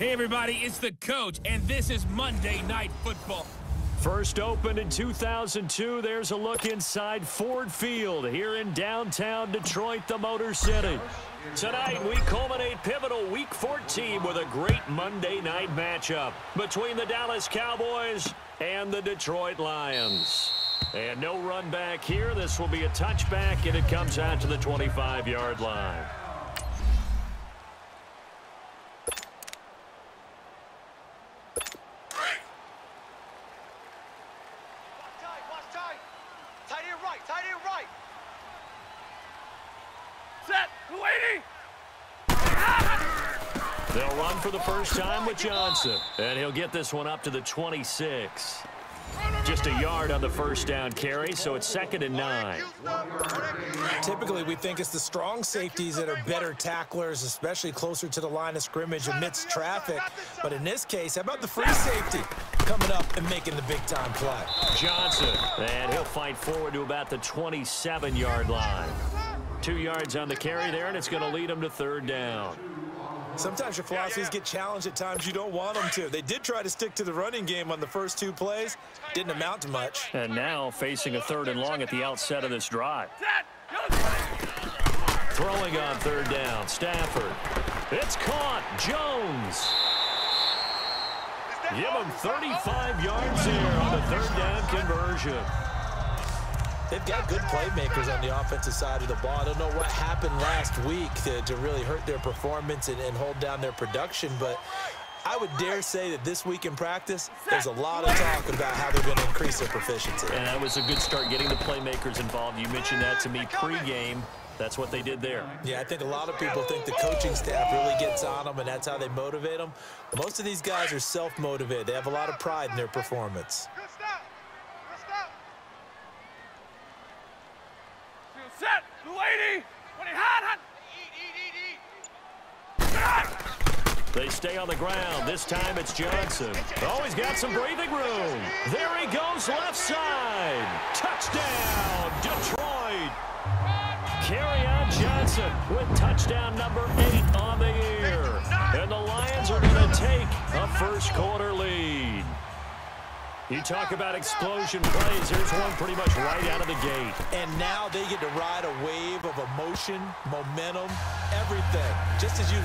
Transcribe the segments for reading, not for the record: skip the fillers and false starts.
Hey, everybody, it's the coach, and this is Monday Night Football. First opened in 2002, there's a look inside Ford Field here in downtown Detroit, the Motor City. Tonight, we culminate pivotal Week 14 with a great Monday night matchup between the Dallas Cowboys and the Detroit Lions. And no run back here. This will be a touchback, and it comes out to the 25-yard line. They'll run for the first time with Johnson, and he'll get this one up to the 26. Just a yard on the first down carry, so it's 2nd and 9. Typically, we think it's the strong safeties that are better tacklers, especially closer to the line of scrimmage amidst traffic. But in this case, how about the free safety coming up and making the big-time play? Johnson, and he'll fight forward to about the 27-yard line. 2 yards on the carry there, and it's going to lead him to 3rd down. Sometimes your philosophies get challenged at times you don't want them to. They did try to stick to the running game on the first 2 plays. Didn't amount to much. And now facing a 3rd and long at the outset of this drive. Throwing on 3rd down, Stafford. It's caught. Jones. Give him 35 yards there on the 3rd down conversion. They've got good playmakers on the offensive side of the ball. I don't know what happened last week to really hurt their performance and hold down their production, but I would dare say that this week in practice, there's a lot of talk about how they're going to increase their proficiency. And that was a good start getting the playmakers involved. You mentioned that to me pregame. That's what they did there. Yeah, I think a lot of people think the coaching staff really gets on them, and that's how they motivate them. Most of these guys are self-motivated. They have a lot of pride in their performance. Set, 280, 20 hot. They stay on the ground. This time it's Johnson. Oh, he's got some breathing room. There he goes, left side. Touchdown, Detroit. Kerryon Johnson with touchdown number 8 on the year. And the Lions are going to take a first-quarter lead. You talk about explosion plays. Here's one pretty much right out of the gate. And now they get to ride a wave of emotion, momentum, everything. Just as you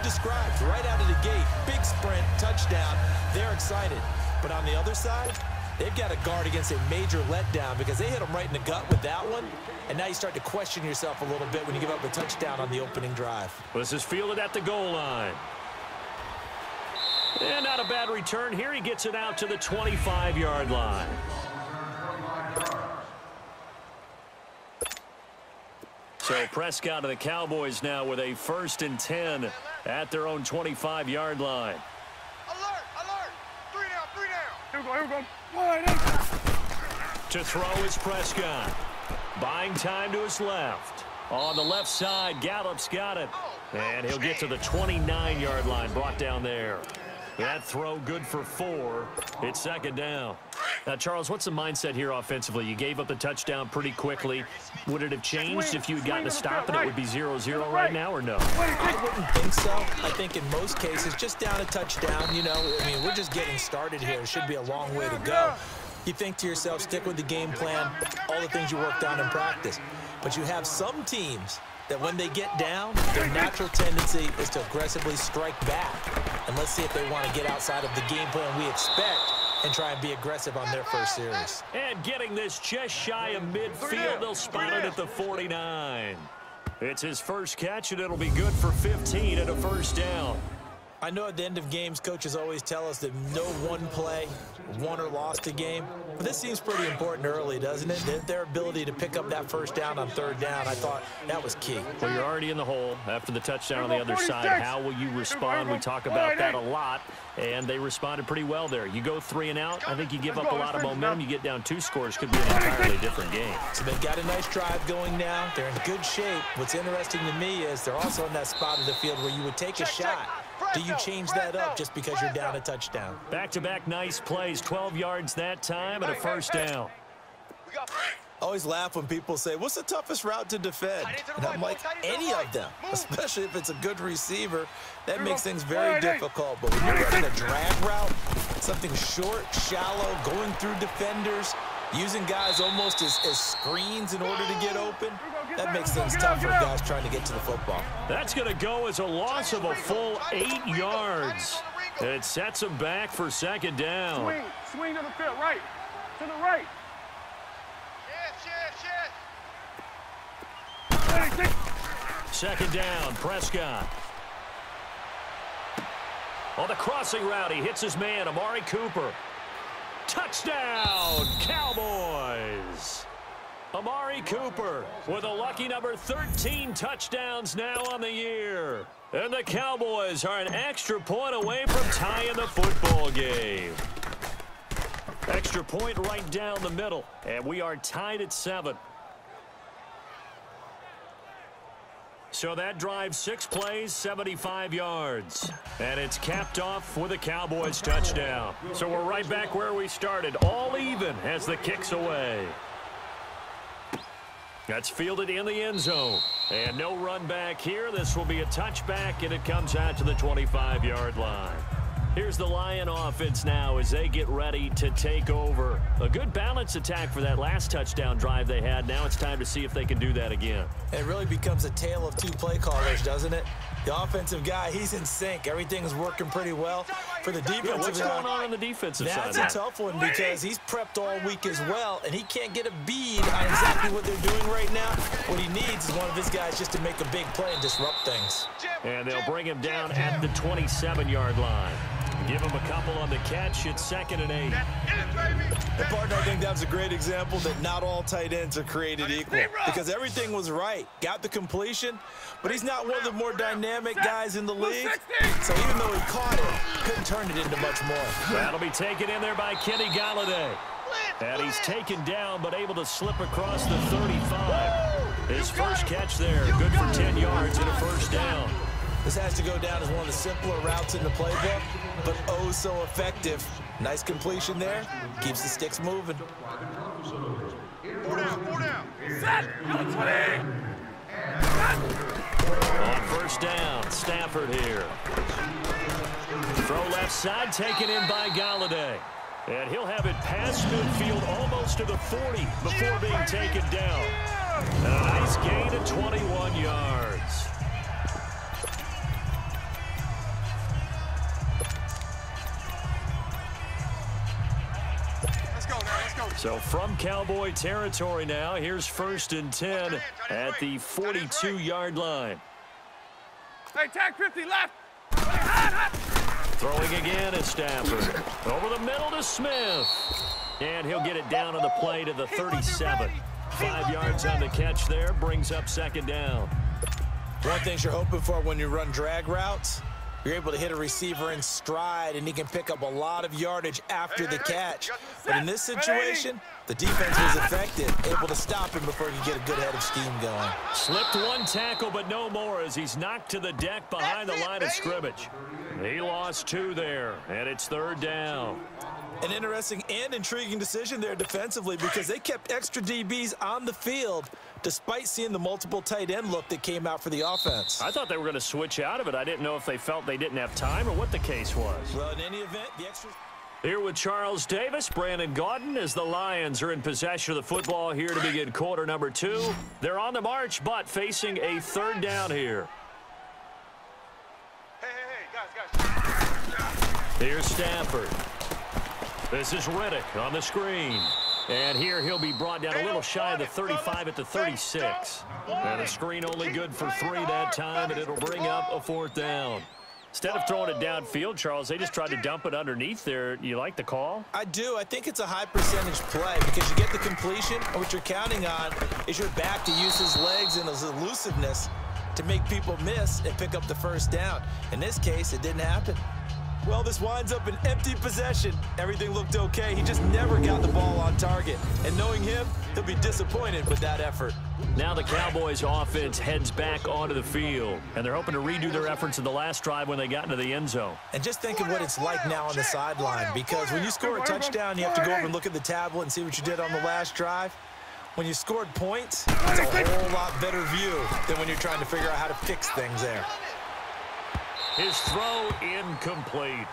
described, right out of the gate. Big sprint, touchdown. They're excited. But on the other side, they've got to guard against a major letdown because they hit them right in the gut with that one. And now you start to question yourself a little bit when you give up a touchdown on the opening drive. This is fielded at the goal line. And not a bad return here. He gets it out to the 25-yard line. So Prescott and the Cowboys now with a 1st and 10 at their own 25-yard line. Alert! 3 down. Here we go. To throw is Prescott. Buying time to his left. On the left side, Gallup's got it. And he'll get to the 29-yard line, brought down there. That throw good for 4. It's 2nd down. Now, Charles, what's the mindset here offensively? You gave up the touchdown pretty quickly. Would it have changed if you had gotten a stop and it would be 0-0 right now, or no? I wouldn't think so. I think in most cases, just down a touchdown, you know, I mean, we're just getting started here. It should be a long way to go. You think to yourself, stick with the game plan, all the things you worked on in practice. But you have some teams that when they get down, their natural tendency is to aggressively strike back. And let's see if they want to get outside of the game plan we expect and try and be aggressive on their first series. And getting this just shy of midfield, they'll spot it at the 49. It's his first catch, and it'll be good for 15 and a first down. I know at the end of games, coaches always tell us that no one play won or lost a game. But this seems pretty important early, doesn't it? Their ability to pick up that first down on 3rd down, I thought that was key. Well, you're already in the hole after the touchdown on the other side. How will you respond? We talk about that a lot, and they responded pretty well there. You go 3 and out, I think you give up a lot of momentum. You get down 2 scores, could be an entirely different game. So they've got a nice drive going now. They're in good shape. What's interesting to me is they're also in that spot of the field where you would take a shot. Do you change that up just because you're down a touchdown? Back-to-back nice plays, 12 yards that time and a first down. Always laugh when people say, what's the toughest route to defend? And I'm like, any of them, especially if it's a good receiver. That makes things very difficult. But when you're running a drag route, something short, shallow, going through defenders, using guys almost as screens in order to get open, that makes things tough for guys trying to get to the football. That's going to go as a loss of a full 8 yards. It sets them back for second down. Swing to the field, right. To the right. Second down, Prescott. On the crossing route, he hits his man, Amari Cooper. Touchdown, Cowboys! Amari Cooper with a lucky number 13 touchdowns now on the year. And the Cowboys are an extra point away from tying the football game. Extra point right down the middle, and we are tied at 7. So that drive, 6 plays, 75 yards. And it's capped off with a Cowboys touchdown. So we're right back where we started, all even as the kick's away. That's fielded in the end zone. And no run back here. This will be a touchback, and it comes out to the 25-yard line. Here's the Lion offense now as they get ready to take over. A good balanced attack for that last touchdown drive they had. Now it's time to see if they can do that again. It really becomes a tale of 2 play callers, doesn't it? The offensive guy, he's in sync. Everything's working pretty well. For the defensive what's going on the defensive side? That's a tough one because he's prepped all week as well, and he can't get a bead on exactly what they're doing right now. What he needs is one of his guys just to make a big play and disrupt things. And they'll bring him down at the 27-yard line. Give him a couple on the catch. It's 2nd and 8. And partner, I think that was a great example that not all tight ends are created equal because everything was right. Got the completion, but he's not one of the more dynamic guys in the league. So even though he caught it, couldn't turn it into much more. That'll be taken in there by Kenny Galladay. And he's taken down but able to slip across the 35. His first catch there, good for 10 yards and a first down. This has to go down as one of the simpler routes in the playbook, but oh so effective. Nice completion there. Keeps the sticks moving. 4 down. Set. On first down, Stafford here. Throw left side, taken in by Galladay. And he'll have it past midfield almost to the 40 before being taken down. And a nice gain of 21 yards. So from Cowboy territory now, here's 1st and 10 at the 42-yard line. Hey, tag 50 left. Throwing again is Stafford. Over the middle to Smith. And he'll get it down on the play to the 37. 5 yards on the catch there, brings up 2nd down. One thing you're hoping for when you run drag routes, you're able to hit a receiver in stride, and he can pick up a lot of yardage after the catch. But in this situation, the defense was effective, able to stop him before he could get a good head of steam going. Slipped one tackle, but no more as he's knocked to the deck behind the line of scrimmage. He lost 2 there, and it's 3rd down. An interesting and intriguing decision there defensively because they kept extra DBs on the field despite seeing the multiple tight end look that came out for the offense. I thought they were going to switch out of it. I didn't know if they felt they didn't have time or what the case was. Well, in any event, the extra... Here with Charles Davis, Brandon Gaudin, as the Lions are in possession of the football here to begin quarter number 2. They're on the march, but facing a 3rd down here. Hey, guys. Here's Stafford. This is Riddick on the screen. And here he'll be brought down a little shy of the 35 at the 36. And a screen only good for 3 that time, and it'll bring up a 4th down. Instead of throwing it downfield, Charles, they just tried to dump it underneath there. You like the call? I do. I think it's a high percentage play because you get the completion, and what you're counting on is your back to use his legs and his elusiveness to make people miss and pick up the 1st down. In this case, it didn't happen. Well, this winds up an empty possession. Everything looked okay. He just never got the ball on target. And knowing him, he'll be disappointed with that effort. Now the Cowboys offense heads back onto the field. And they're hoping to redo their efforts in the last drive when they got into the end zone. And just think of what it's like now on the sideline. Because when you score a touchdown, you have to go over and look at the tablet and see what you did on the last drive. When you scored points, it's a whole lot better view than when you're trying to figure out how to fix things there. His throw incomplete.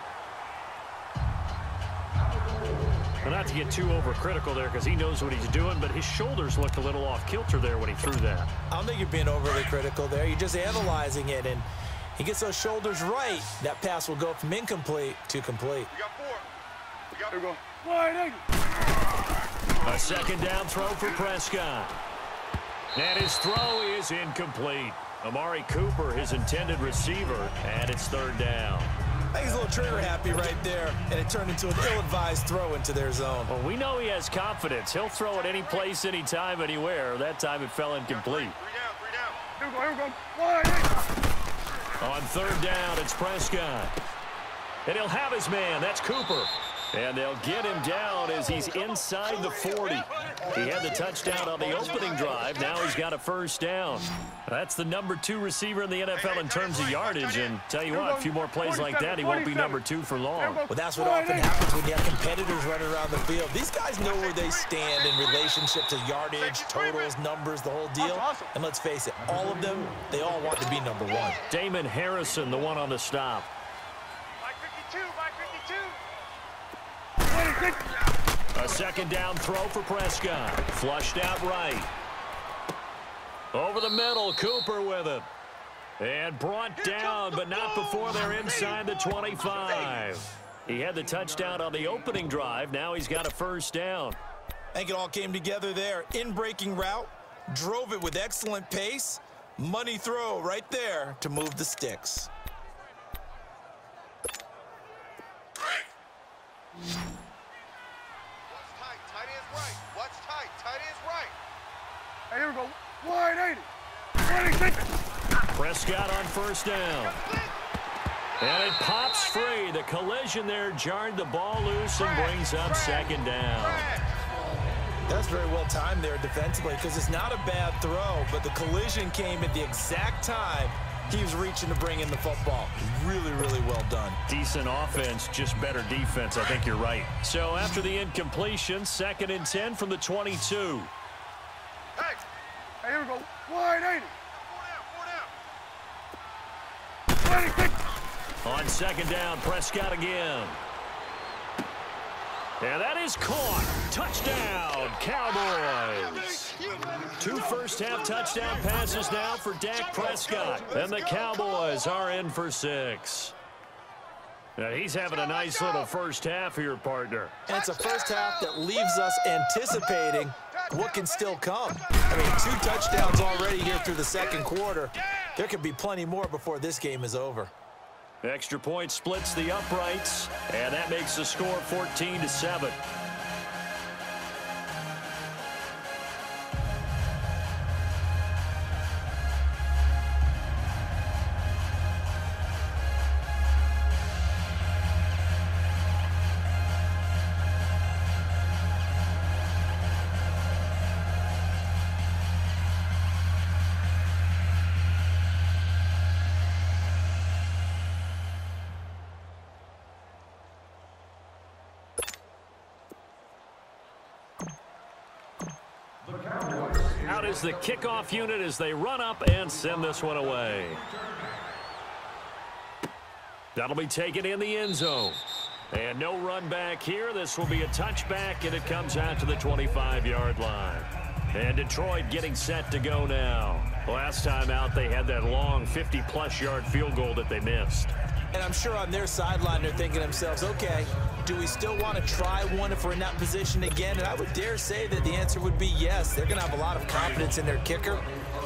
Well, not to get too overcritical there because he knows what he's doing, but his shoulders looked a little off kilter there when he threw that. I don't think you're being overly critical there. You're just analyzing it, and he gets those shoulders right. That pass will go from incomplete to complete. We got 4. Here we go. Wide angle. A second down throw for Prescott. And his throw is incomplete. Amari Cooper, his intended receiver, and it's third down. I think he's a little trigger happy right there, and it turned into an ill-advised throw into their zone. Well, we know he has confidence. He'll throw it any place, anytime, anywhere. That time it fell incomplete. 3 down. Here we go. Wide angle. On third down, it's Prescott. And he'll have his man. That's Cooper. And they'll get him down as he's inside the 40. He had the touchdown on the opening drive. Now he's got a first down. That's the number 2 receiver in the NFL in terms of yardage. And tell you what, a few more plays like that, he won't be number 2 for long. Well, that's what often happens when you have competitors running around the field. These guys know where they stand in relationship to yardage, totals, numbers, the whole deal. And let's face it, all of them, they all want to be number 1. Damon Harrison, the one on the stop. Mike 52. Mike 52. A second down throw for Prescott. Flushed out right. Over the middle, Cooper with it. And brought down, but not before they're inside the 25. He had the touchdown on the opening drive. Now he's got a first down. I think it all came together there. In-breaking route, drove it with excellent pace. Money throw right there to move the sticks. Hey, here we go. Wide 80. 26. Prescott on first down. And it pops free. The collision there jarred the ball loose and brings up second down. That's very well timed there defensively because it's not a bad throw, but the collision came at the exact time he was reaching to bring in the football. Really, really well done. Decent offense, just better defense. I think you're right. So after the incompletion, 2nd and 10 from the 22. Hey, here we go. Wide 80. 4 down. 26. On second down, Prescott again. And that is caught. Touchdown, Cowboys. 2 first-half touchdown passes now for Dak Prescott. And the Cowboys are in for 6. Now he's having a nice little first half here, partner. And it's a first half that leaves us anticipating what can still come. I mean, 2 touchdowns already here through the second quarter. There could be plenty more before this game is over. Extra point splits the uprights, and that makes the score 14-7. Out is the kickoff unit as they run up and send this one away. That'll be taken in the end zone. And no run back here. This will be a touchback, and it comes out to the 25-yard line. And Detroit getting set to go now. Last time out, they had that long 50-plus yard field goal that they missed. And I'm sure on their sideline, they're thinking to themselves, okay, do we still want to try one if we're in that position again? And I would dare say that the answer would be yes. They're going to have a lot of confidence in their kicker.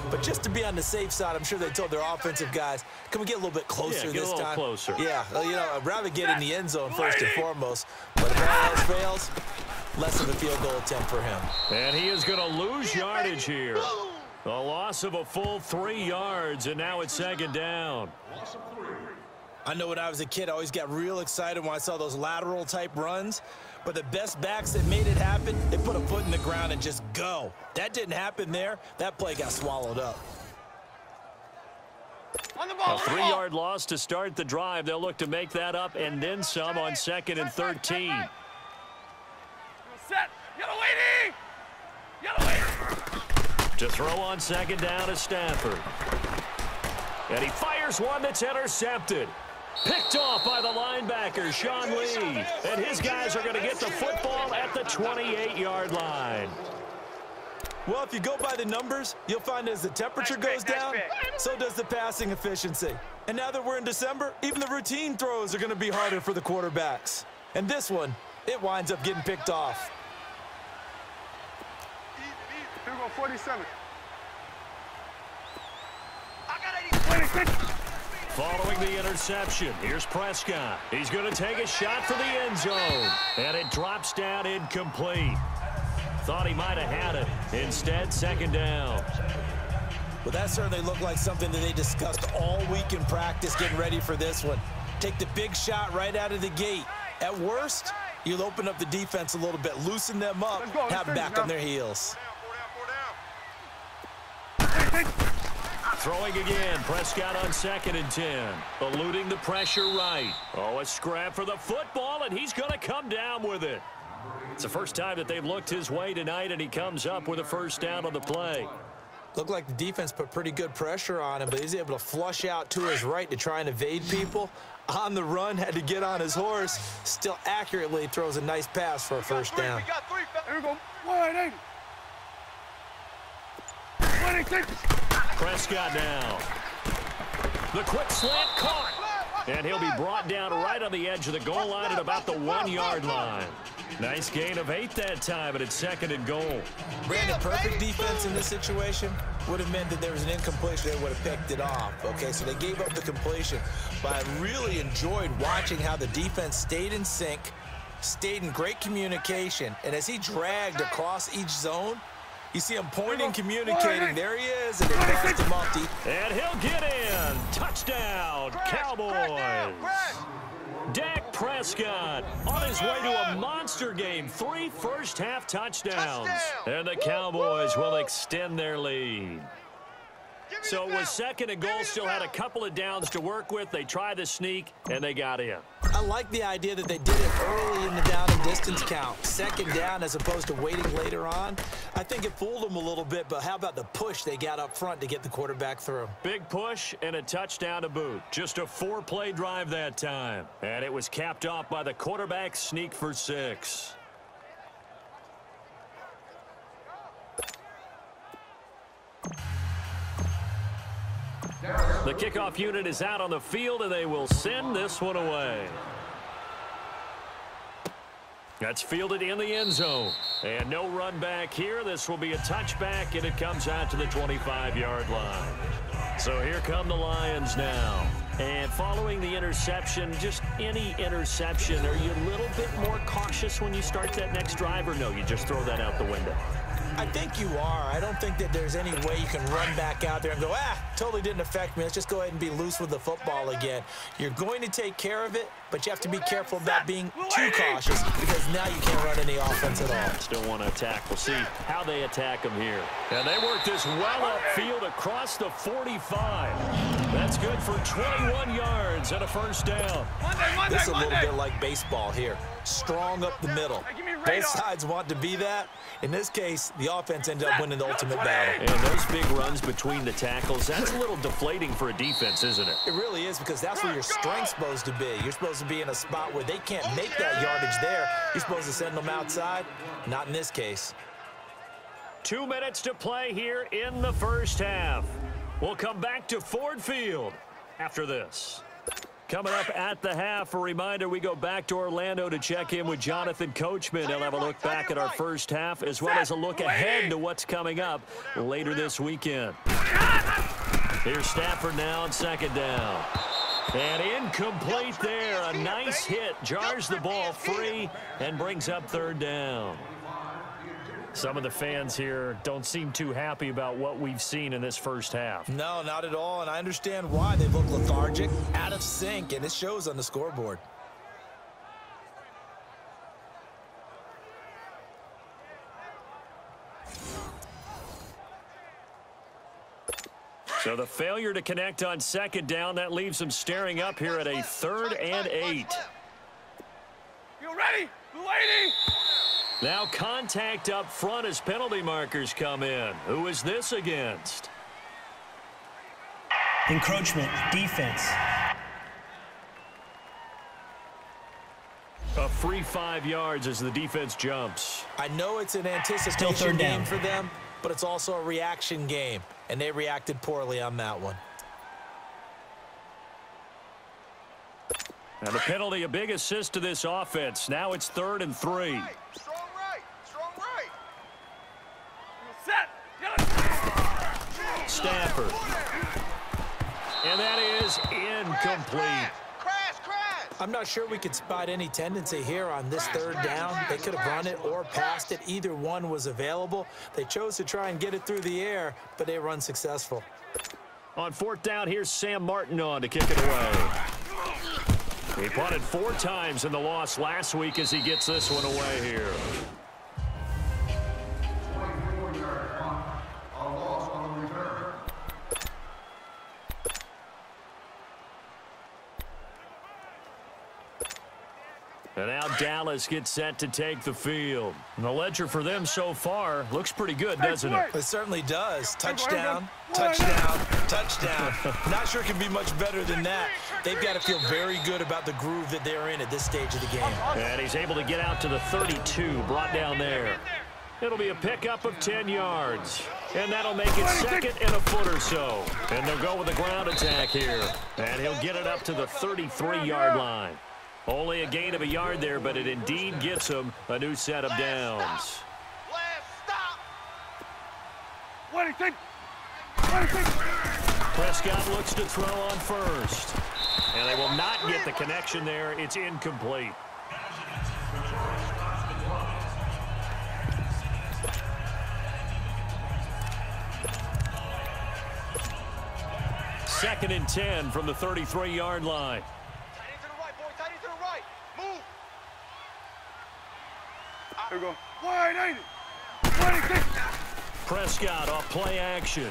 But just to be on the safe side, I'm sure they told their offensive guys, can we get a little bit closer this time? Yeah, get a little closer. Yeah, well, you know, I'd rather get in the end zone first and foremost. But if all else fails, less of a field goal attempt for him. And he is going to lose yardage here. A loss of a full 3 yards, and now it's second down. I know when I was a kid, I always got real excited when I saw those lateral type runs. But the best backs that made it happen, they put a foot in the ground and just go. That didn't happen there. That play got swallowed up. On the ball. A 3-yard loss to start the drive. They'll look to make that up and then some on 2nd and 13. Set. Yellow lady. Yellow lady. To throw on second down is Stafford. And he fires one that's intercepted. Picked off by the linebacker, Sean Lee. And his guys are going to get the football at the 28-yard line. Well, if you go by the numbers, you'll find as the temperature goes down, so does the passing efficiency. And now that we're in December, even the routine throws are going to be harder for the quarterbacks. And this one, it winds up getting picked off. Here we go, 47. Following the interception, here's Prescott. He's going to take a shot for the end zone. And it drops down incomplete. Thought he might have had it. Instead, second down. Well, that certainly looked like something that they discussed all week in practice getting ready for this one. Take the big shot right out of the gate. At worst, you'll open up the defense a little bit, loosen them up, have them back on their heels. Throwing again, Prescott on 2nd and 10. Eluding the pressure right. Oh, a scrap for the football, and he's going to come down with it. It's the first time that they've looked his way tonight, and he comes up with a first down on the play. Looked like the defense put pretty good pressure on him, but he's able to flush out to his right to try and evade people. On the run, had to get on his horse. Still accurately throws a nice pass for a first down. Here we go, 180. 186. Prescott now. The quick slant caught. And he'll be brought down right on the edge of the goal line at about the 1-yard line. Nice gain of 8 that time, and it's 2nd and goal. Brandon, perfect defense in this situation would have meant that there was an incompletion. They would have picked it off. Okay, so they gave up the completion. But I really enjoyed watching how the defense stayed in sync, stayed in great communication, and as he dragged across each zone, you see him pointing, communicating. There he is, and they passed him off deep. And he'll get in. Touchdown, Cowboys. Dak Prescott on his way to a monster game. 3 first-half touchdowns. And the Cowboys will extend their lead. So it was 2nd and goal, still had a couple of downs to work with. They tried the sneak, and they got in. I like the idea that they did it early in the down and distance count. 2nd down as opposed to waiting later on. I think it fooled them a little bit, but how about the push they got up front to get the quarterback through? Big push and a touchdown to boot. Just a 4-play drive that time. And it was capped off by the quarterback sneak for 6. The kickoff unit is out on the field, and they will send this one away. That's fielded in the end zone. And no run back here. This will be a touchback, and it comes out to the 25-yard line. So here come the Lions now. And following the interception, just any interception, are you a little bit more cautious when you start that next drive, or no, you just throw that out the window? I think you are. I don't think that there's any way you can run back out there and go, totally didn't affect me. Let's just go ahead and be loose with the football again. You're going to take care of it, but you have to be careful about being too cautious because now you can't run any offense at all. Still want to attack. We'll see how they attack them here. And they work this well upfield across the 45. That's good for 21 yards and a first down. This is a little bit like baseball here. Strong up the middle. Both sides want to be that. In this case, the offense ended up winning the ultimate battle. And those big runs between the tackles, that's a little deflating for a defense, isn't it? It really is, because that's where your strength's supposed to be. You're supposed to be in a spot where they can't make that yardage there. You're supposed to send them outside. Not in this case. 2 minutes to play here in the first half. We'll come back to Ford Field after this. Coming up at the half, a reminder, we go back to Orlando to check in with Jonathan Coachman. He'll have a look back at our first half as well as a look ahead to what's coming up later this weekend. Here's Stafford now on 2nd down. And incomplete there. A nice hit. Jars the ball free and brings up 3rd down. Some of the fans here don't seem too happy about what we've seen in this first half. No, not at all, and I understand why. They look lethargic, out of sync, and it shows on the scoreboard. So the failure to connect on 2nd down, that leaves them staring up here at a 3rd and 8. You ready? 280. Now contact up front as penalty markers come in. Who is this against? Encroachment, defense. A free 5 yards as the defense jumps. I know it's an anticipation game for them, but it's also a reaction game, and they reacted poorly on that one. And the penalty, a big assist to this offense. Now it's 3rd and 3. Strong right. Strong right. Set. Stafford. And that is incomplete. I'm not sure we could spot any tendency here on this 3rd down. They could have run it or passed it. Either one was available. They chose to try and get it through the air, but they were unsuccessful. On 4th down, here's Sam Martin on to kick it away. He punted 4 times in the loss last week as he gets this one away here. And now Dallas gets set to take the field. And the ledger for them so far looks pretty good, doesn't it? It certainly does. Touchdown, touchdown, touchdown. Not sure it can be much better than that. They've got to feel very good about the groove that they're in at this stage of the game. And he's able to get out to the 32, brought down there. It'll be a pickup of 10 yards. And that'll make it 2nd and a foot or so. And they'll go with a ground attack here. And he'll get it up to the 33-yard line. Only a gain of a yard there, but it indeed gets him a new set of downs. Prescott looks to throw on 1st. And they will not get the connection there. It's incomplete. Second and 10 from the 33-yard line. Here we go. Wide 96. Prescott off play action.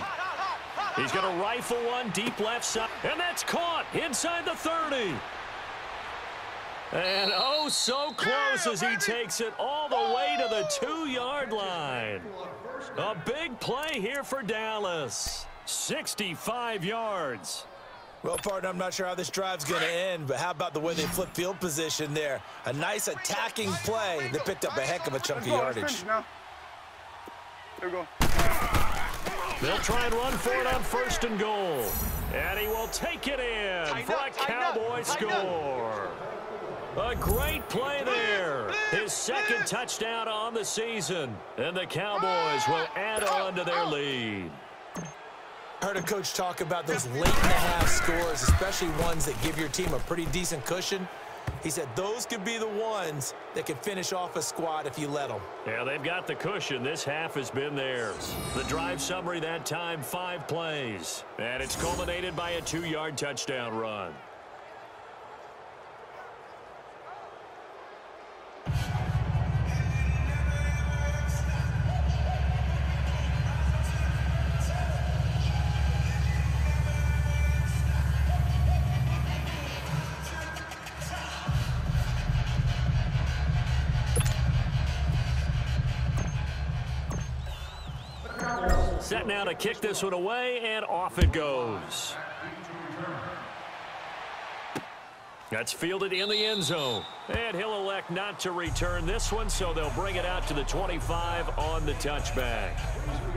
He's going to rifle one deep left side. And that's caught inside the 30. And oh, so close as he takes it all the way to the 2-yard line. A big play here for Dallas. 65 yards. Well, partner, I'm not sure how this drive's going to end, but how about the way they flip field position there? A nice attacking play that picked up a heck of a chunk of yardage. Here we go. They'll try and run for it on 1st and goal. And he will take it in for a Cowboy score. A great play there. His 2nd touchdown on the season. And the Cowboys will add on to their lead. Heard a coach talk about those late-in-the-half scores, especially ones that give your team a pretty decent cushion. He said those could be the ones that can finish off a squad if you let them. Yeah, they've got the cushion. This half has been theirs. The drive summary that time, 5 plays. And it's culminated by a 2-yard touchdown run. Set now to kick this one away, and off it goes. That's fielded in the end zone. And he'll elect not to return this one, so they'll bring it out to the 25 on the touchback.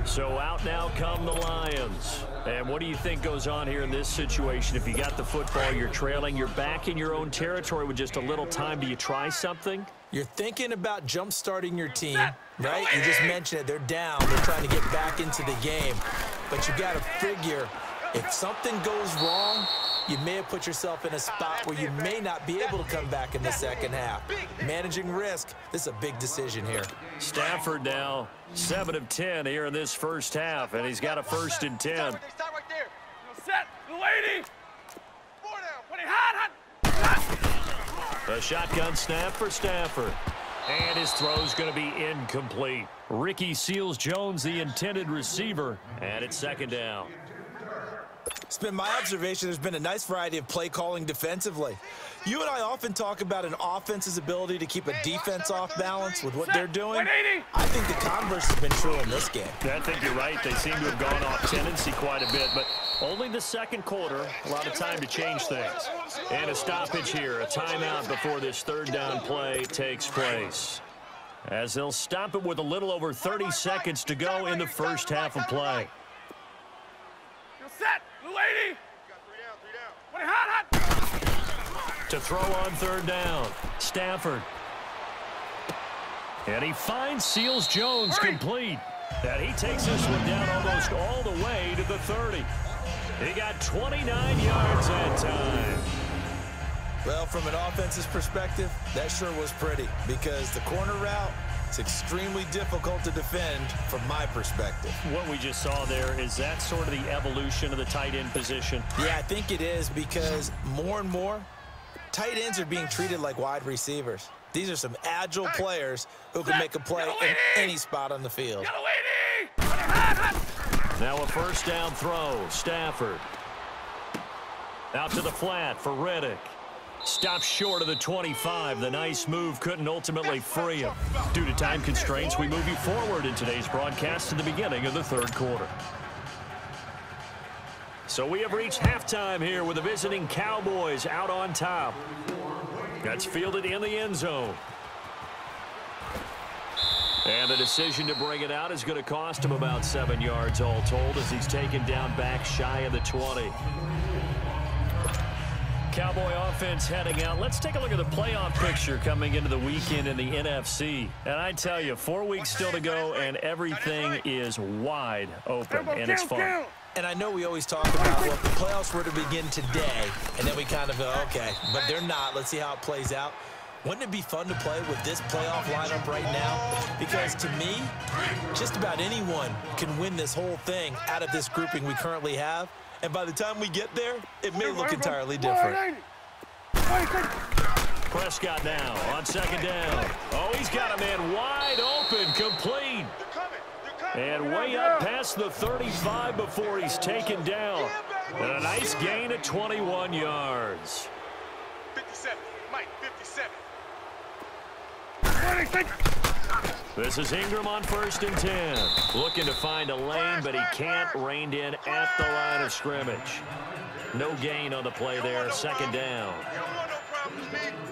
So out now come the Lions. And what do you think goes on here in this situation? If you got the football, you're trailing, you're back in your own territory with just a little time. Do you try something? You're thinking about jump-starting your team, right? You just mentioned it. They're down. They're trying to get back into the game. But you got to figure, if something goes wrong, you may have put yourself in a spot where you may not be able to come back in the second half. Managing risk, this is a big decision here. Stafford now 7 of 10 here in this first half, and he's got a 1st and 10. Stop right there. Set. The lady. 4 down. Hot. A shotgun snap for Stafford. And his throw's going to be incomplete. Ricky Seals-Jones, the intended receiver, and it's 2nd down. It's been my observation there's been a nice variety of play calling defensively. You and I often talk about an offense's ability to keep a defense off balance with what they're doing. I think the converse has been true in this game. I think you're right. They seem to have gone off tendency quite a bit, but only the second quarter. A lot of time to change things. And a stoppage here, a timeout before this third down play takes place. As they'll stop it with a little over 30 seconds to go in the first half of play. You're set, lady. Hot. To throw on third down, Stafford. And he finds Seals-Jones complete. And he takes this one down almost all the way to the 30. He got 29 yards that time. Well, from an offense's perspective, that sure was pretty because the corner route is extremely difficult to defend from my perspective. What we just saw there, is that sort of the evolution of the tight end position? Yeah, I think it is because more and more, tight ends are being treated like wide receivers. These are some agile players who can make a play in any spot on the field. Now a first down throw, Stafford. Out to the flat for Riddick. Stops short of the 25. The nice move couldn't ultimately free him. Due to time constraints, we move you forward in today's broadcast to the beginning of the third quarter. So we have reached halftime here with the visiting Cowboys out on top. That's fielded in the end zone. And the decision to bring it out is going to cost him about 7 yards all told as he's taken down back shy of the 20. Cowboy offense heading out. Let's take a look at the playoff picture coming into the weekend in the NFC. And I tell you, 4 weeks still to go, and everything is wide open, and it's fun. And I know we always talk about, well, if the playoffs were to begin today, and then we kind of go, okay, but they're not. Let's see how it plays out. Wouldn't it be fun to play with this playoff lineup right now? Because to me, just about anyone can win this whole thing out of this grouping we currently have. And by the time we get there, it may look entirely different. Prescott now on second down. Oh, he's got a man wide open, complete. And way up past the 35 before he's taken down. And a nice gain at 21 yards. 57, Mike, 57. This is Ingram on 1st and 10. Looking to find a lane, but he can't. Reined in at the line of scrimmage. No gain on the play there. Second down.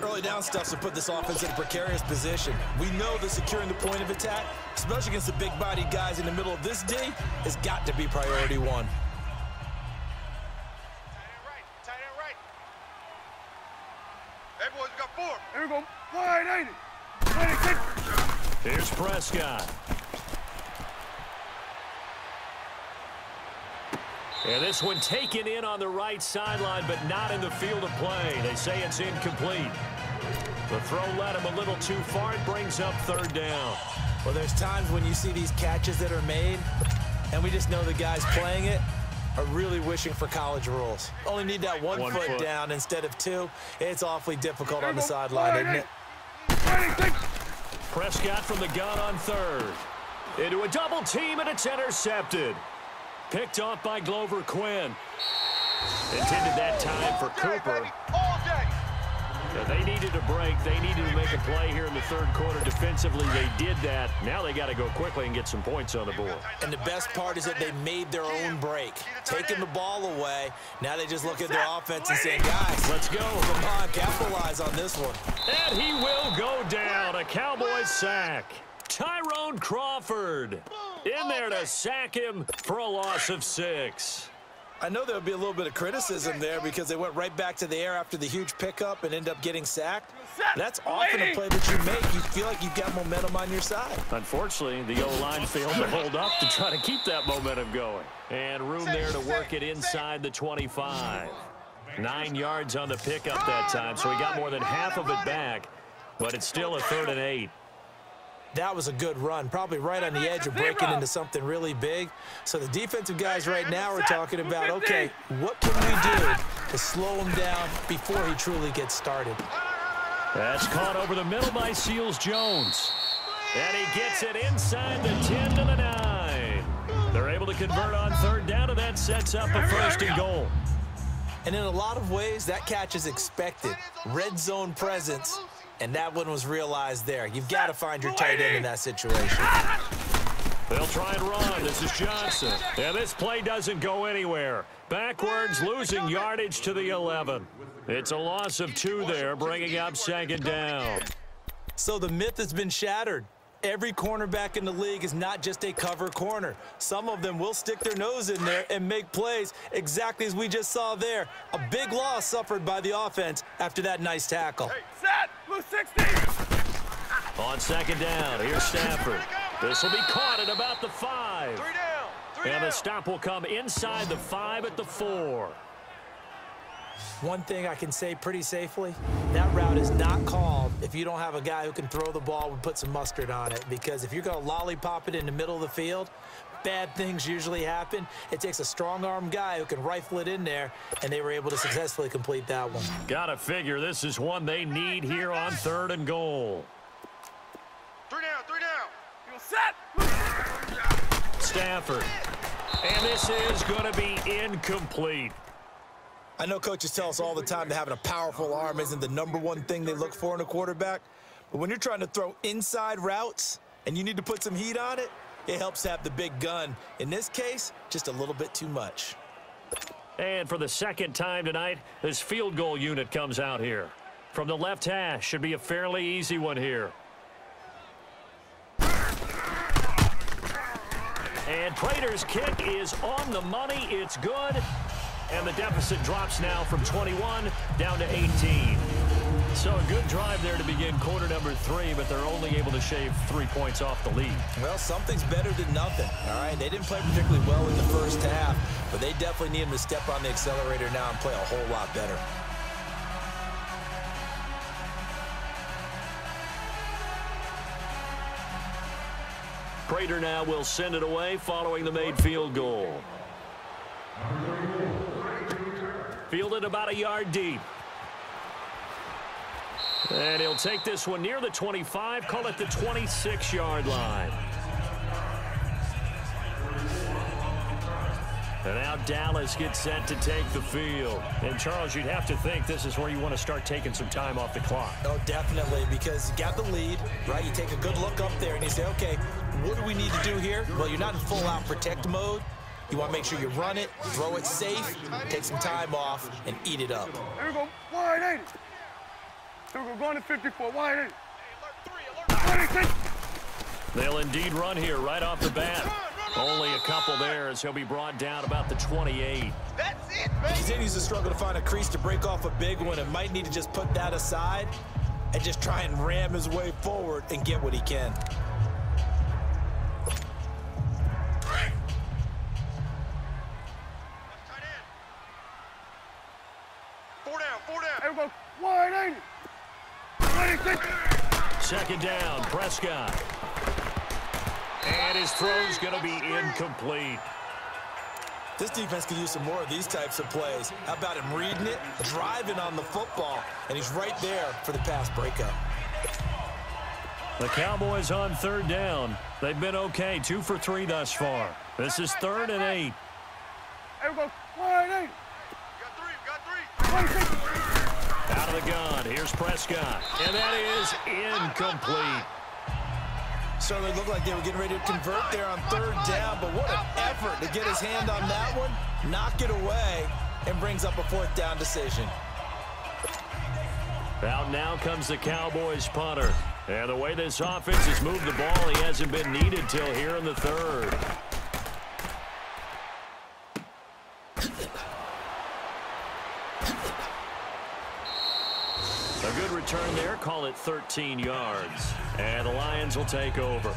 Early down stuff to put this offense in a precarious position. We know that securing the point of attack, especially against the big-bodied guys in the middle of this D, has got to be priority one. Tight end right. Everyone's got 4. There we go. Wide 80. Here's Prescott. And this one taken in on the right sideline, but not in the field of play. They say it's incomplete. The throw led him a little too far. It brings up third down. Well, there's times when you see these catches that are made, and we just know the guys playing it are really wishing for college rules. Only need that one foot down instead of 2. It's awfully difficult on the sideline, isn't it? Prescott from the gun on third. Into a double team, and it's intercepted. Picked off by Glover Quinn. Intended that time for Cooper. They needed a break. They needed to make a play here in the third quarter. Defensively, they did that. Now they got to go quickly and get some points on the board. And the best part is that they made their own break. Taking the ball away. Now they just look at their offense and say, guys, let's go. Come on, capitalize on this one. And he will go down. A Cowboys sack. Tyrone Crawford in there to sack him for a loss of 6. I know there would be a little bit of criticism there because they went right back to the air after the huge pickup and end up getting sacked. That's often a play that you make. You feel like you've got momentum on your side. Unfortunately, the O-line failed to hold up to try to keep that momentum going. And room there to work it inside the 25. 9 yards on the pickup that time, so he got more than half of it back. But it's still a 3rd and 8. That was a good run, probably right on the edge of breaking into something really big. So the defensive guys right now are talking about, okay, what can we do to slow him down before he truly gets started? That's caught over the middle by Seals-Jones. And he gets it inside the 10 to the 9. They're able able to convert on third down, and that sets up a first and goal. And in a lot of ways, that catch is expected. Red zone presence, and that one was realized there. You've got to find your tight end in that situation. They'll try and run. This is Johnson. And this play doesn't go anywhere. Backwards, losing yardage to the 11. It's a loss of 2 there, bringing up second down. So the myth has been shattered. Every cornerback in the league is not just a cover corner. Some of them will stick their nose in there and make plays exactly as we just saw there. A big loss suffered by the offense after that nice tackle. Hey, set, blue 60. On second down, here's Stafford. This will be caught at about the 5. 3 down. And the stop will come inside the 5 at the 4. One thing I can say pretty safely, that route is not called if you don't have a guy who can throw the ball and put some mustard on it. Because if you're going to lollipop it in the middle of the field, bad things usually happen. It takes a strong-arm guy who can rifle it in there, and they were able to successfully complete that one. Gotta figure this is one they need here on third and goal. 3 down, 3 down. You set. Stafford. And this is going to be incomplete. I know coaches tell us all the time that having a powerful arm isn't the #1 thing they look for in a quarterback. But when you're trying to throw inside routes and you need to put some heat on it, it helps to have the big gun. In this case, just a little bit too much. And for the second time tonight, this field goal unit comes out here. From the left hash, should be a fairly easy one here. And Prater's kick is on the money. It's good. And the deficit drops now from 21 down to 18. So a good drive there to begin quarter number 3, but they're only able to shave 3 points off the lead. Well, something's better than nothing, all right? They didn't play particularly well in the first half, but they definitely need them to step on the accelerator now and play a whole lot better. Prater now will send it away following the made field goal. Fielded about a yard deep. And he'll take this one near the 25, call it the 26-yard line. And now Dallas gets set to take the field. And, Charles, you'd have to think this is where you want to start taking some time off the clock. Oh, definitely, because you got the lead, right? You take a good look up there and you say, okay, what do we need to do here? Well, you're not in full-out protect mode. You want to make sure you run it, throw it safe, take some time off, and eat it up. Here we go, wide 80. Here we go, going to 54, wide 80. They'll indeed run here right off the bat. Only a couple there as he'll be brought down about the 28. That's it, He baby. continues to struggle to find a crease to break off a big one and might need to just put that aside and just try and ram his way forward and get what he can. Here we go, wide 80. 26. Second down, Prescott. And his throw's going to be incomplete. This defense can use some more of these types of plays. How about him reading it, driving on the football, and he's right there for the pass breakup. The Cowboys on third down. They've been okay, 2 for 3 thus far. This is 3rd and 8. Here we go, wide 80. Got 3, 26. Out of the gun, here's Prescott. And that is incomplete. Certainly looked like they were getting ready to convert there on third down, but what an effort to get his hand on that one, knock it away, and brings up a 4th down decision. Out now comes the Cowboys punter. And the way this offense has moved the ball, he hasn't been needed till here in the 3rd. A good return there, call it 13 yards. And the Lions will take over.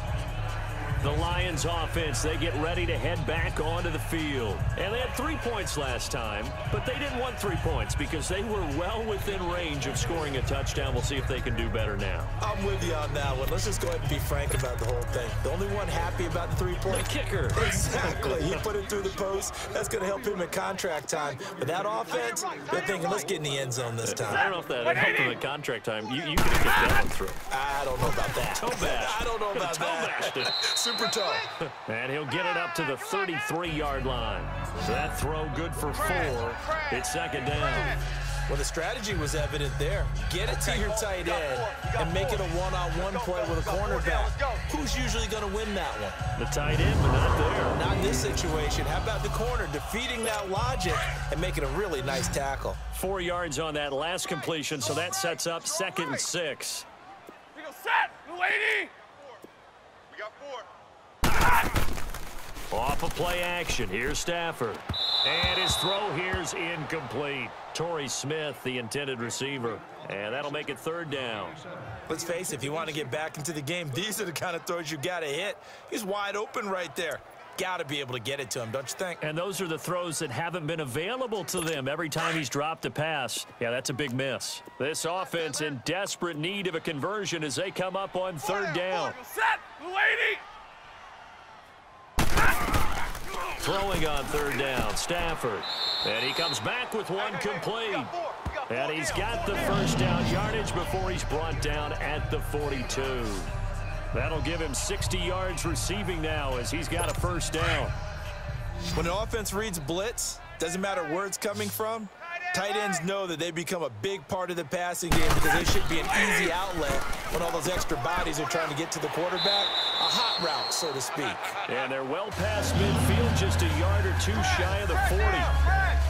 The Lions offense, they get ready to head back onto the field. And they had 3 points last time, but they didn't want 3 points because they were well within range of scoring a touchdown. We'll see if they can do better now. I'm with you on that one. Let's just go ahead and be frank about the whole thing. The only one happy about the 3-point? The kicker. Exactly. He put it through the post. That's going to help him in contract time. But that offense, they're thinking, let's get in the end zone this time. I don't know if that helped him in contract time. You could have kicked that one through. I don't know about that. Toe bash. I don't know about that. Toe bashed it. super toe. And he'll get it up to the 33-yard line. So that throw good for 4. It's second down. Well, the strategy was evident there. Get it to your tight end and make it a one-on-one play with a cornerback. Who's usually going to win that one? The tight end, but not there. Not in this situation. How about the corner defeating that logic and making a really nice tackle? 4 yards on that last completion, so that sets up 2nd and 6. We go set, lady. We got 4. Off of play action, here's Stafford. And his throw here's incomplete. Torrey Smith, the intended receiver. And that'll make it 3rd down. Let's face it, if you want to get back into the game, these are the kind of throws you got to hit. He's wide open right there. Got to be able to get it to him, don't you think? And those are the throws that haven't been available to them every time he's dropped a pass. Yeah, that's a big miss. This offense in desperate need of a conversion as they come up on 3rd down. Set, lady. Throwing on 3rd down, Stafford. And he comes back with one complete. And he's got the 1st down yardage before he's brought down at the 42. That'll give him 60 yards receiving now as he's got a 1st down. When an offense reads blitz, doesn't matter where it's coming from, tight ends know that they become a big part of the passing game because they should be an easy outlet when all those extra bodies are trying to get to the quarterback. A hot route, so to speak. And they're well past midfield, just a yard or 2 shy of the 40.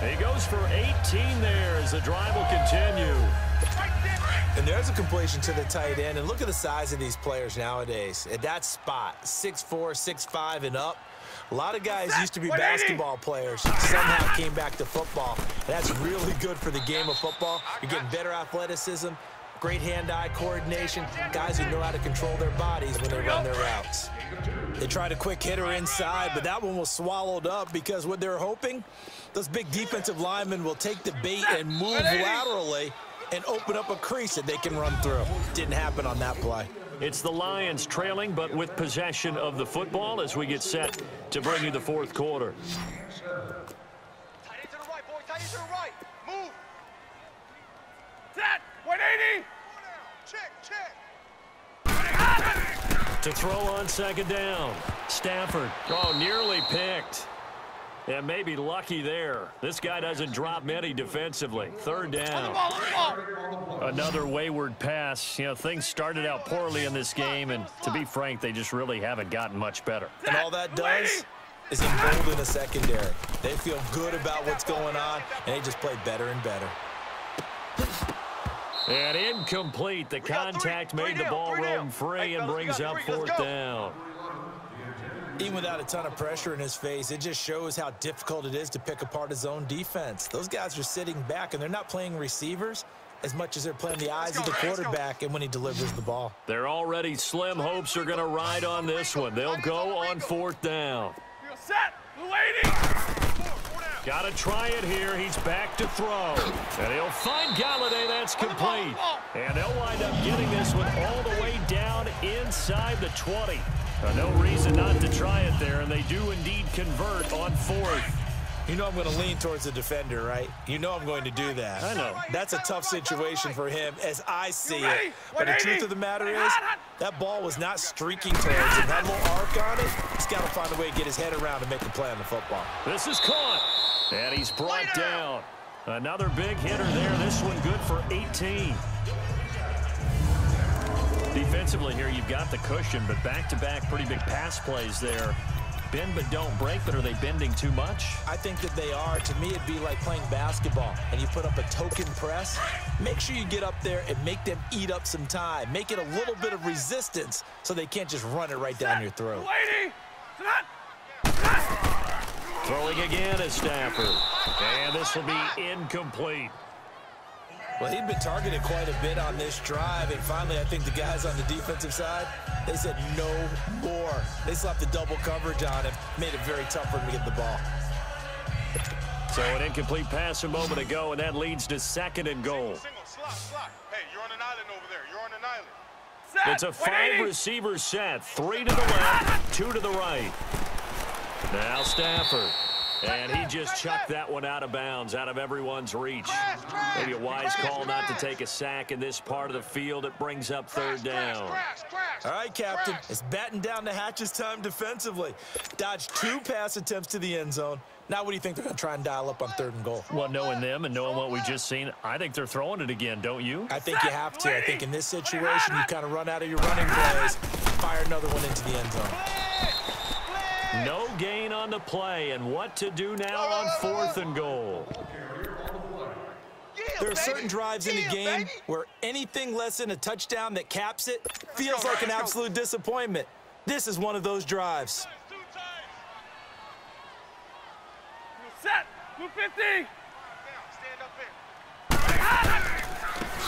He goes for 18 there as the drive will continue. And there's a completion to the tight end. And look at the size of these players nowadays. At that spot, 6'4", 6'5", and up. A lot of guys used to be basketball players, somehow came back to football. That's really good for the game of football. You're getting better athleticism, great hand-eye coordination, guys who know how to control their bodies when they run their routes. They tried a quick hitter inside, but that one was swallowed up because what they're hoping, those big defensive linemen will take the bait and move laterally and open up a crease that they can run through. Didn't happen on that play. It's the Lions trailing, but with possession of the football as we get set to bring you the 4th quarter. Tight end to the right, boy. Tight end to the right. Move. Set. 180. Check. To throw on 2nd down. Stafford. Oh, nearly picked. Yeah, maybe lucky there. This guy doesn't drop many defensively. 3rd down. Another wayward pass. You know, things started out poorly in this game, and to be frank, they just really haven't gotten much better. And all that does is embolden the secondary. They feel good about what's going on, and they just play better and better. And incomplete. The contact made the ball roam free and brings up 4th down. Even without a ton of pressure in his face, it just shows how difficult it is to pick apart his own defense. Those guys are sitting back, and they're not playing receivers as much as they're playing the eyes of the quarterback and when he delivers the ball. Their already slim hopes are going to ride on this one. They'll go on 4th down. Set, lady. Got to try it here. He's back to throw. And he'll find Galladay. That's complete. And they'll wind up getting this one all the way down inside the 20. No reason not to try it there, and they do indeed convert on 4th. You know I'm going to lean towards the defender, right? You know I'm going to do that. I know. That's a tough situation for him as I see it. But the truth of the matter is, that ball was not streaking towards him. That little arc on it, he's got to find a way to get his head around and make a play on the football. This is caught, and he's brought down. Another big hitter there. This one good for 18. Defensively here, you've got the cushion, but back-to-back pretty big pass plays there. Bend but don't break, but are they bending too much? I think that they are. To me, it'd be like playing basketball, and you put up a token press. Make sure you get up there and make them eat up some time. Make it a little bit of resistance so they can't just run it right down your throat. Throwing again is Stafford, and this will be incomplete. Well, he'd been targeted quite a bit on this drive, and finally I think the guys on the defensive side, they said no more. They slapped the double coverage on him, made it very tough for him to get the ball. So an incomplete pass a moment ago, and that leads to 2nd and goal. Hey, you're on an island over there. You're on an island. It's a 5-receiver set, 3 to the left, 2 to the right. Now Stafford. And he just chucked that one out of bounds, out of everyone's reach. Maybe a wise call not to take a sack in this part of the field. It brings up third down. All right, Captain. It's batten down the hatches time defensively. Dodged 2 pass attempts to the end zone. Now what do you think they're going to try and dial up on 3rd and goal? Well, knowing them and knowing what we just seen, I think they're throwing it again, don't you? I think you have to. I think in this situation, you kind of run out of your running plays, fire another one into the end zone. No gain on the play, and what to do now on 4th and goal. There are certain drives in the game where anything less than a touchdown that caps it feels like an absolute disappointment. This is one of those drives. Set. 250.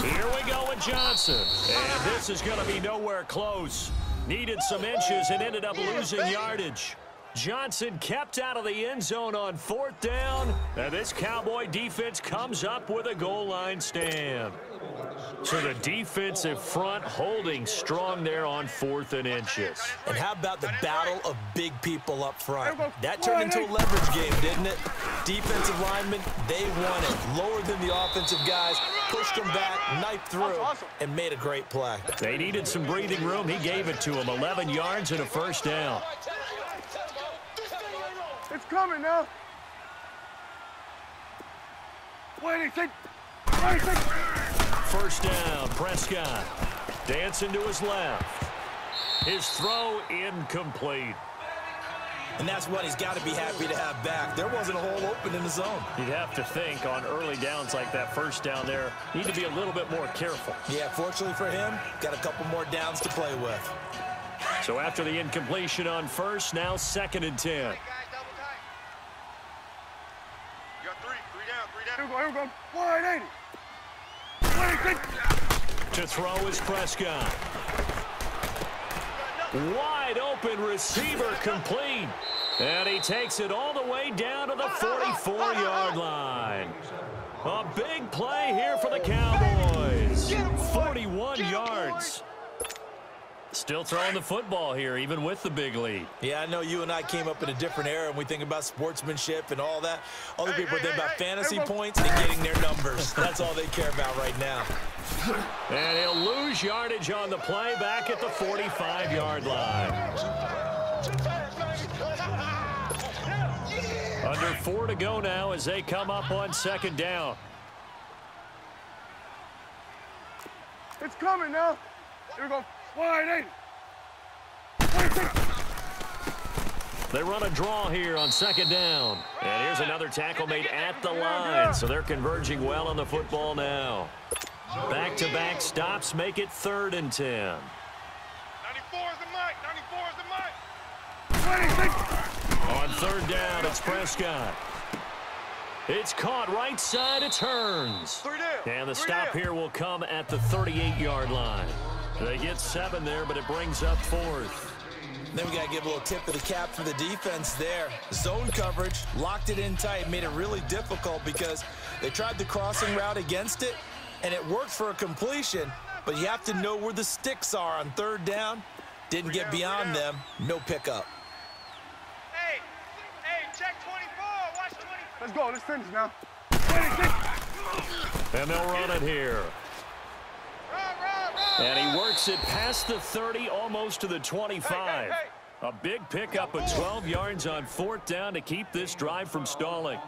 Here we go with Johnson. And this is going to be nowhere close. Needed some inches and ended up losing yardage. Johnson kept out of the end zone on 4th down. And this Cowboy defense comes up with a goal line stand. So the defensive front holding strong there on 4th and inches. And how about the battle of big people up front? That turned into a leverage game, didn't it? Defensive linemen, they won it. Lower than the offensive guys, pushed them back, knifed through, and made a great play. They needed some breathing room. He gave it to them. 11 yards and a 1st down. It's coming now. Wait, take. 1st down, Prescott. Dancing to his left. His throw incomplete. And that's what he's got to be happy to have back. There wasn't a hole open in the zone. You'd have to think on early downs like that 1st down there, need to be a little bit more careful. Yeah, fortunately for him, got a couple more downs to play with. So after the incompletion on 1st, now 2nd and 10. You got 3 down. Here we go. 180. To throw is Prescott. Wide open receiver complete. And he takes it all the way down to the 44-yard line. A big play here for the Cowboys. 41 yards. Still throwing the football here, even with the big lead. Yeah, I know you and I came up in a different era, and we think about sportsmanship and all that. Other people think about fantasy points and getting their numbers. That's all they care about right now. And he'll lose yardage on the play back at the 45-yard line. Under 4 to go now as they come up on 2nd down. It's coming now. Here we go. 180. They run a draw here on 2nd down. And here's another tackle made at the line. So they're converging well on the football now. Back-to-back stops make it 3rd and 10. 94 is the mic. 94 is the mic. On 3rd down, it's Prescott. It's caught right side, it turns. And the stop here will come at the 38-yard line. They get 7 there, but it brings up 4th. Then we got to give a little tip of the cap for the defense there. Zone coverage, locked it in tight, made it really difficult because they tried the crossing route against it, and it worked for a completion, but you have to know where the sticks are on 3rd down. Didn't get beyond them, no pickup. Hey, check 24. Watch 24. Let's go. Let's finish now. And they'll run it here. And he works it past the 30, almost to the 25. A big pickup of 12 yards on 4th down to keep this drive from stalling.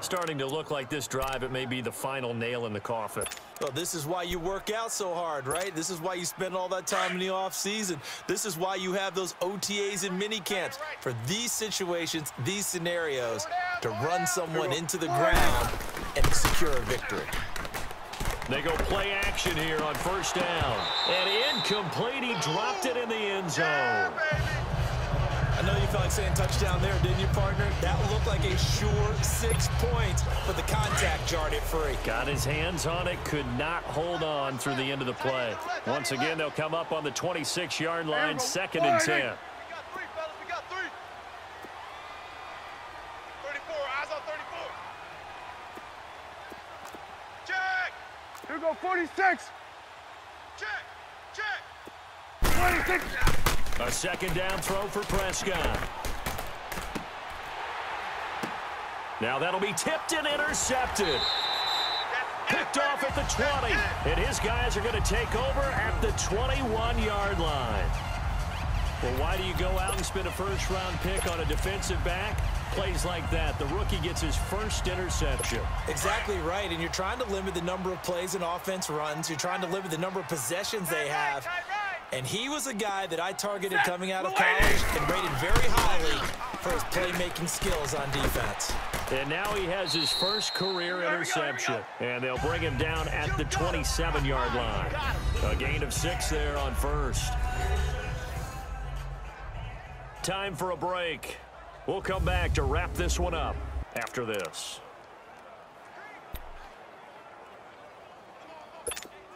Starting to look like this drive, it may be the final nail in the coffin. Well, this is why you work out so hard, right? This is why you spend all that time in the offseason. This is why you have those OTAs and mini camps for these situations, these scenarios, to run someone into the ground and secure a victory. They go play action here on 1st down. And incomplete, he dropped it in the end zone. I know you felt like saying touchdown there, didn't you, partner? That looked like a sure 6 points, but the contact jarred it free. Got his hands on it, could not hold on through the end of the play. Once again, they'll come up on the 26-yard line, 2nd and 10. We got 3, fellas. We got 3. 34. Eyes on 34. Check. Here we go, 46. Check. 26. A 2nd down throw for Prescott. Now that'll be tipped and intercepted. Picked off at the 20. And his guys are going to take over at the 21-yard line. Well, why do you go out and spend a first-round pick on a defensive back? Plays like that. The rookie gets his first interception. Exactly right, and you're trying to limit the number of plays an offense runs. You're trying to limit the number of possessions they have. And he was a guy that I targeted coming out of college and rated very highly for his playmaking skills on defense. And now he has his first career interception. And they'll bring him down at the 27-yard line. A gain of 6 there on first. Time for a break. We'll come back to wrap this one up after this.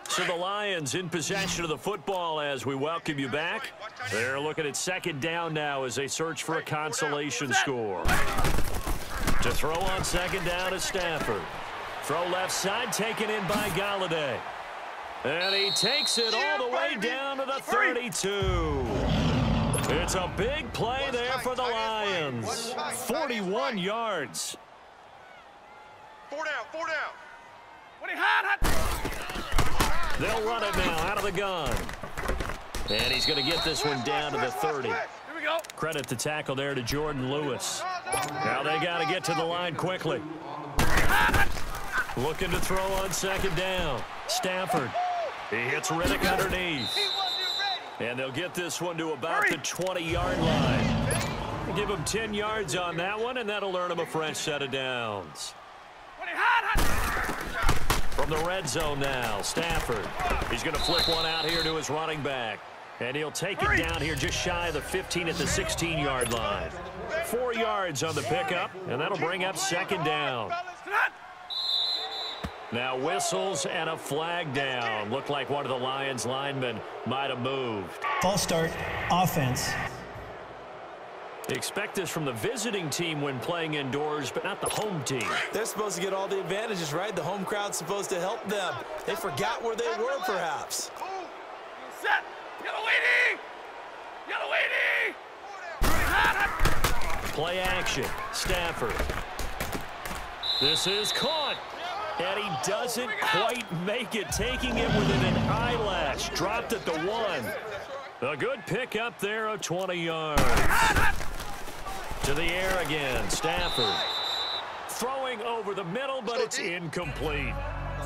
So the Lions in possession of the football as we welcome you back. They're looking at second down now as they search for a consolation score. To throw on second down is Stafford. Throw left side taken in by Galladay. And he takes it all the way down to the 32. It's a big play there for the Lions. 41 yards. 4 down, 4 down. They'll run it now out of the gun. And he's going to get this one down to the 30. Here we go. Credit the tackle there to Jordan Lewis. Now they got to get to the line quickly. Looking to throw on second down. Stafford. He hits Riddick underneath. And they'll get this one to about the 20-yard line. Give him 10 yards on that one, and that'll earn him a fresh set of downs. From the red zone now, Stafford. He's going to flip one out here to his running back. And he'll take it down here just shy of the 15 at the 16-yard line. 4 yards on the pickup, and that'll bring up second down. Now whistles and a flag down. Looked like one of the Lions linemen might have moved. False start, offense. Expect this from the visiting team when playing indoors, but not the home team. They're supposed to get all the advantages, right? The home crowd's supposed to help them. They forgot where they were, perhaps. Set. Yellow lady. Play action. Stafford. This is caught. And he doesn't quite make it, taking it within an eyelash. Dropped at the 1. A good pick up there of 20 yards. To the air again, Stafford. Throwing over the middle, but it's incomplete.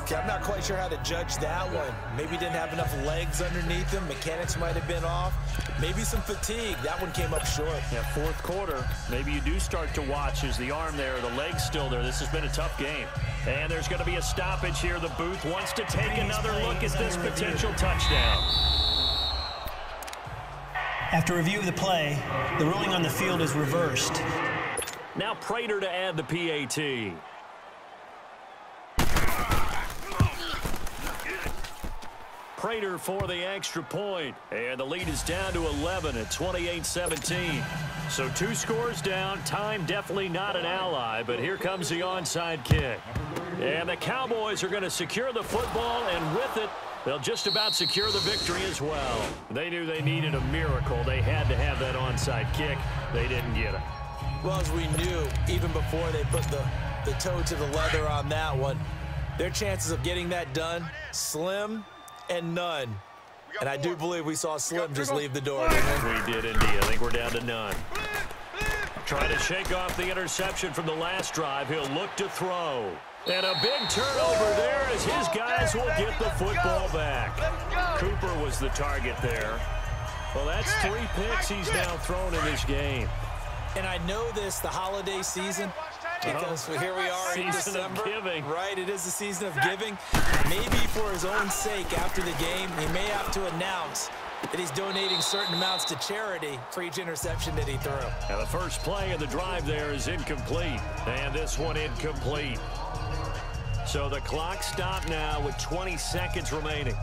Okay, I'm not quite sure how to judge that one. Maybe didn't have enough legs underneath him. Mechanics might have been off. Maybe some fatigue. That one came up short. Yeah, fourth quarter. Maybe you do start to watch as the arm there, the leg's still there. This has been a tough game. And there's going to be a stoppage here. The booth wants to take another look at this potential touchdown. After review of the play, the ruling on the field is reversed. Now Prater to add the PAT. Prater for the extra point. And the lead is down to 11 at 28-17. So 2 scores down. Time definitely not an ally, but here comes the onside kick. And the Cowboys are going to secure the football, and with it, they'll just about secure the victory as well. They knew they needed a miracle. They had to have that onside kick. They didn't get it. Well, as we knew, even before they put the toe to the leather on that one, their chances of getting that done, slim and none. And I do believe we saw Slim just leave the door. We did indeed. I think we're down to none. Trying to shake off the interception from the last drive. He'll look to throw. And a big turnover there as his guys will get the football back. Cooper was the target there. Well, that's 3 picks he's now thrown in this game. And I know this, the holiday season, because here we are in December. Season of giving. Right, it is the season of giving. Maybe for his own sake after the game, he may have to announce that he's donating certain amounts to charity for each interception that he threw. And the first play of the drive there is incomplete. And this one incomplete. So the clock stopped now with 20 seconds remaining.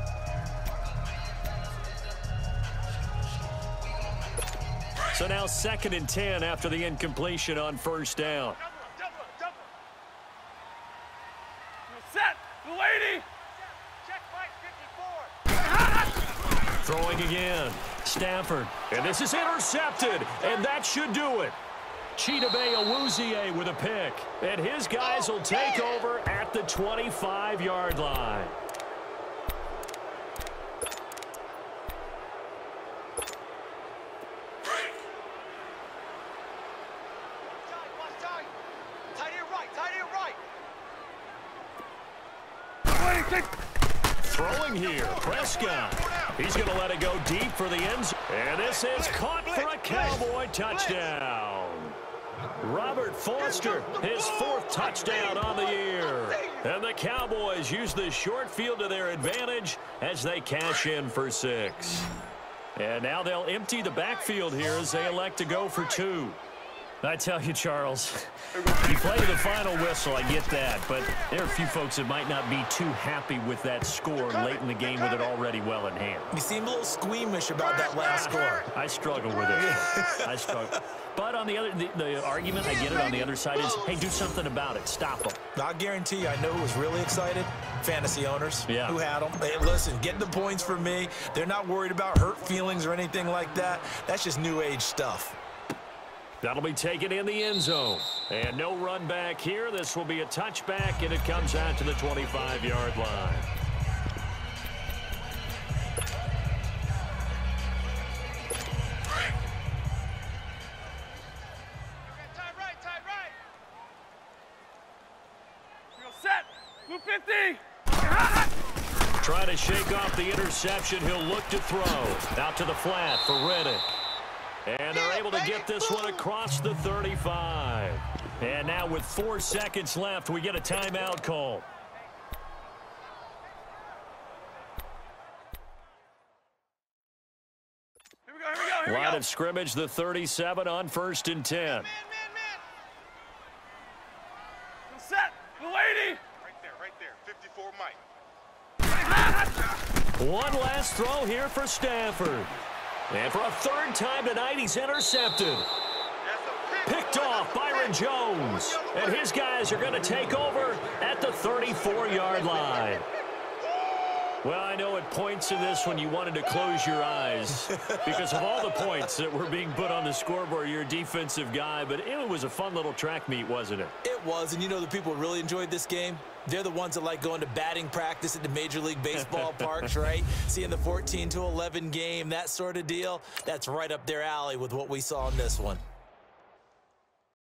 So now 2nd and 10 after the incompletion on first down. Set. Lady. Throwing again. Stafford. And this is intercepted. And that should do it. Chidobe with a pick. And his guys will take over at the 25-yard line. Throwing here, Prescott. He's going to let it go deep for the end zone. And this is caught for a Cowboy touchdown. Robert Foster, his 4th touchdown on the year. And the Cowboys use the short field to their advantage as they cash in for 6. And now they'll empty the backfield here as they elect to go for 2. I tell you, Charles, you play the final whistle, I get that, but there are a few folks that might not be too happy with that score late in the game with it already well in hand. You seem a little squeamish about that last score. I struggle with it. I struggle. But on the other, the argument, I get it, on the other side is, hey, do something about it. Stop them. I guarantee you, I know who was really excited. Fantasy owners who had them. Hey, listen, get the points for me. They're not worried about hurt feelings or anything like that. That's just new age stuff. That'll be taken in the end zone. And no run back here. This will be a touchback, and it comes out to the 25-yard line. Set. Blue 50. Trying to shake off the interception. He'll look to throw. Out to the flat for Reddick. And they're able to get this one across the 35. And now with 4 seconds left, we get a timeout call. Here we go. Line of scrimmage, the 37 on 1st and 10. Man. Set. The lady. Right there. 54 Mike. One last throw here for Stafford. And for a 3rd time tonight, he's intercepted. Picked off Byron Jones. And his guys are going to take over at the 34-yard line. Well, I know at points in this one you wanted to close your eyes because of all the points that were being put on the scoreboard. You're a defensive guy, but it was a fun little track meet, wasn't it? It was, and you know the people who really enjoyed this game? They're the ones that like going to batting practice at the Major League Baseball parks, right? Seeing the 14-11 game, that sort of deal. That's right up their alley with what we saw in this one.